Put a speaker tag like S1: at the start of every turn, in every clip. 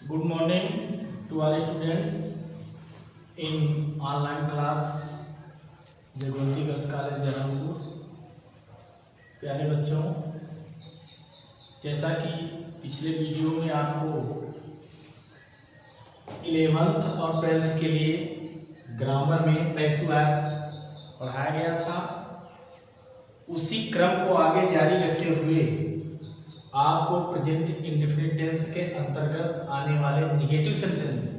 S1: Good morning to all students in online class Jagwanti girls college Jairampur. प्यारे बच्चों, जैसा कि पिछले वीडियो में आपको 11th और 12th के लिए ग्रामर में पैसिव वॉइस पढ़ाया गया था, उसी क्रम को आगे जारी रखते हुए आपको प्रेजेंट इंडेफिनिट टेंस के अंतर्गत आने वाले नेगेटिव सेंटेंस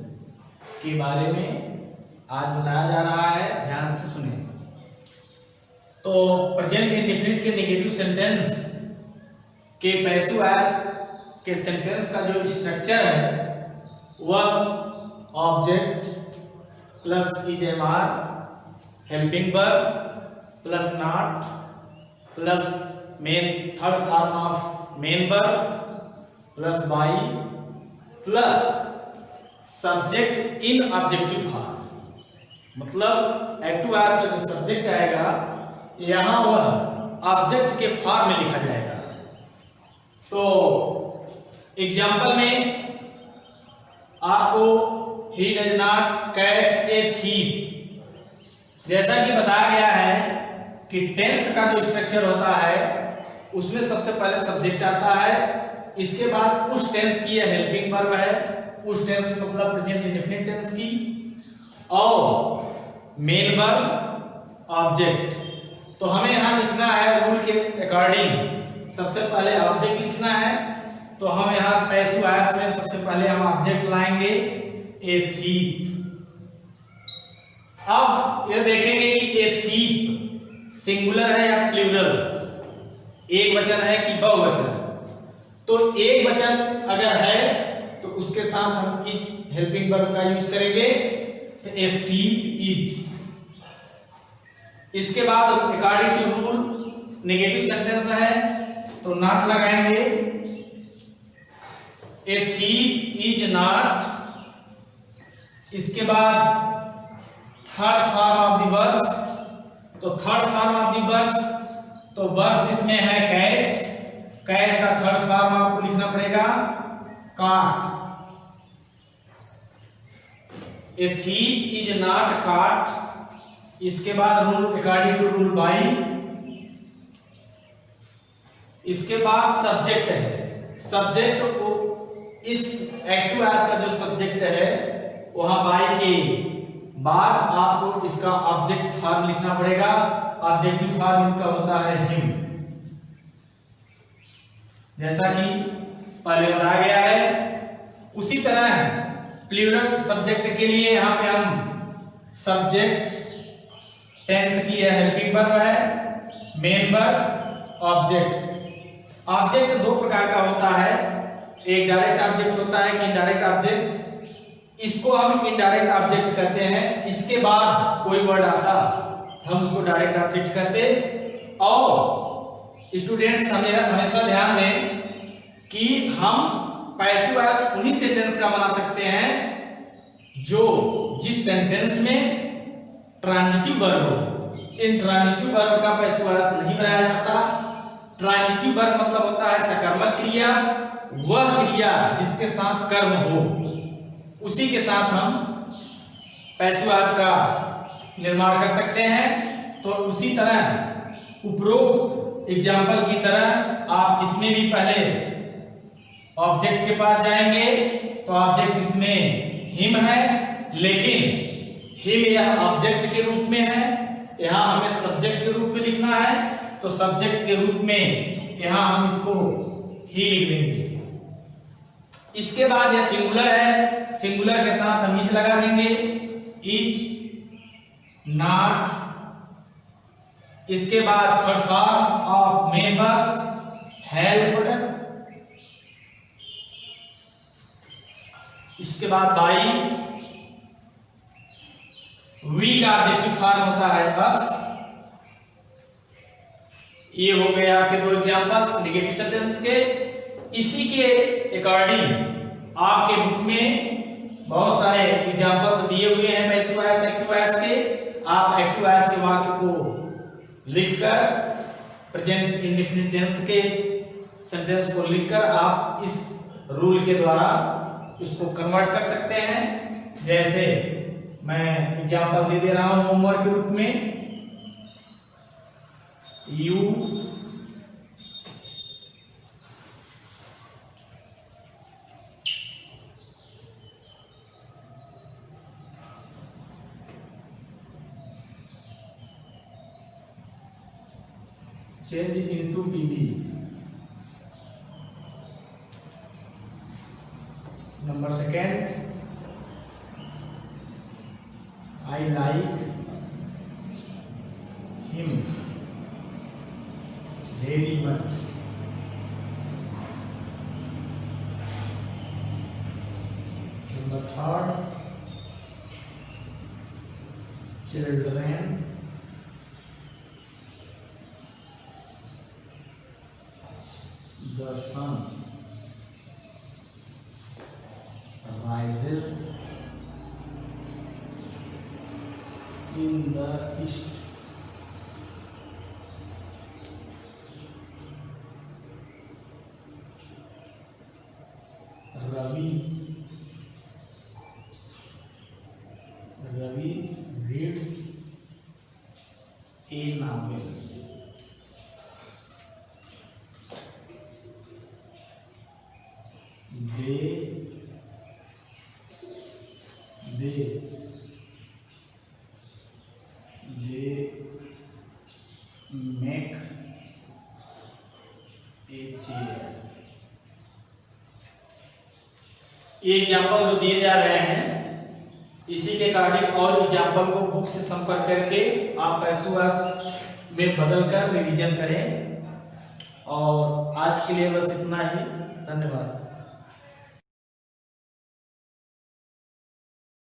S1: के बारे में आज बताया जा रहा है। ध्यान से सुने। तो प्रेजेंट इंडेफिनिट के नेगेटिव सेंटेंस के पैसिव वॉइस के सेंटेंस का जो स्ट्रक्चर है वह object plus is am are, helping verb plus not plus main third form of main verb plus by plus subject in objective form. मतलब active voice का जो subject आएगा यहां वह ऑब्जेक्ट के फॉर्म में लिखा जाएगा। तो एग्जांपल में आपको he does not catch a thief, जैसा कि बताया गया है कि टेंस का जो स्ट्रक्चर होता है उसमें सबसे पहले सब्जेक्ट आता है, इसके बाद उस टेंस की यह हेल्पिंग वर्ब है, उस टेंस मतलब प्रेजेंट इंडेफिनिट टेंस की, और मेन वर्ब ऑब्जेक्ट। तो हमें यहां लिखना है रूल के अकॉर्डिंग, सबसे पहले ऑब्जेक्ट लिखना है। तो हम यहां पैसिव वॉइस में सबसे पहले हम ऑब्जेक्ट लाएंगे ए थीफ। अब ये देखेंगे कि ए थीफ सिंगुलर है या प्लूरल, एक वचन है कि बहुवचन। तो एक वचन अगर है तो उसके साथ हम इज हेल्पिंग वर्ब का यूज करेंगे, तो ए थीफ इज। इसके बाद according to rule negative sentence है तो नॉट लगाएंगे, ए थीफ इज नॉट। इसके बाद third form of the verbs, तो third form of the verbs, तो वर्ब्स इसमें है कैच, कैच का थर्ड फॉर्म आपको लिखना पड़ेगा काट। ए थीफ इज नॉट काट। इसके बाद rule according to rule by. इसके बाद सब्जेक्ट है, सब्जेक्ट को इस एक्टिव वॉइस का जो सब्जेक्ट है वहां बाई के बाद आपको इसका ऑब्जेक्ट फॉर्म लिखना पड़ेगा। ऑब्जेक्टिव फॉर्म इसका होता है हिम, जैसा कि पहले बताया गया है। उसी तरह प्लूरल सब्जेक्ट के लिए यहां पे हम सब्जेक्ट टेंस की है, हेल्पिंग वर्ब है, मेन वर्ब, ऑब्जेक्ट। ऑब्जेक्ट दो प्रकार का होता है, एक डायरेक्ट ऑब्जेक्ट होता है कि इनडायरेक्ट ऑब्जेक्ट। इसको हम इनडायरेक्ट ऑब्जेक्ट कहते हैं। इसके बाद कोई वर्ड आता हम उसको डायरेक्ट ऑब्जेक्ट कहते। और स्टूडेंट्स हमेशा ध्यान दें कि हम पैसिव वॉइस उन्हीं सेंटेंस का बना सकते हैं जो जिस सेंटेंस में ट्रांजिटिव वर्ब हो। इन ट्रांजिटिव वर्ब का पैसिव वॉइस नहीं बनाया जाता। ट्रांजिटिव वर्ब मतलब होता है सकर्मक क्रिया, वह क्रिया जिसके साथ कर्म हो, उसी के साथ हम पैसिव वॉइस का निर्माण कर सकते हैं। तो उसी तरह उपरोक्त एग्जाम्पल की तरह आप इसमें भी पहले ऑब्जेक्ट के पास जाएंगे, तो ऑब्जेक्ट इसमें हिम है, लेकिन हिम यह ऑब्जेक्ट के रूप में है, यहां हमें सब्जेक्ट के रूप में लिखना है। तो सब्जेक्ट के रूप में यहां हम इसको ही लिख देंगे। इसके बाद यह सिंगुलर है, सिंगुलर के साथ हम इज लगा देंगे, इज नॉट। इसके बाद third form of main verb helped. इसके बाद बाई। वी का ऑब्जेक्टिव फॉर्म होता है अस। ये हो गए आपके दो एग्जांपल्स नेगेटिव सेंटेंस के। इसी के अकॉर्डिंग आपके बुक में बहुत सारे एग्जांपल्स दिए हुए हैं पैसिव वॉइस एक्टिव वॉइस के। आप एक्टिव वॉइस के वाक्य को लिखकर प्रेजेंट इंडेफिनिट टेंस के सेंटेंस को लिखकर आप इस रूल के द्वारा उसको कन्वर्ट कर सकते हैं। जैसे मैं एग्जांपल दे रहा हूं होमवर्क के रूप में, you change into BB. Number second, I like him very much. Number third, children the sun rises in the east. Ravi reads a novel. They make a chair. ये एग्जाम्पल जो दिए जा रहे हैं, इसी के अकॉर्डिंग और एग्जाम्पल को बुक से संपर्क करके आप एसओएस में बदलकर रिवीजन करें। और आज के लिए बस इतना ही। धन्यवाद।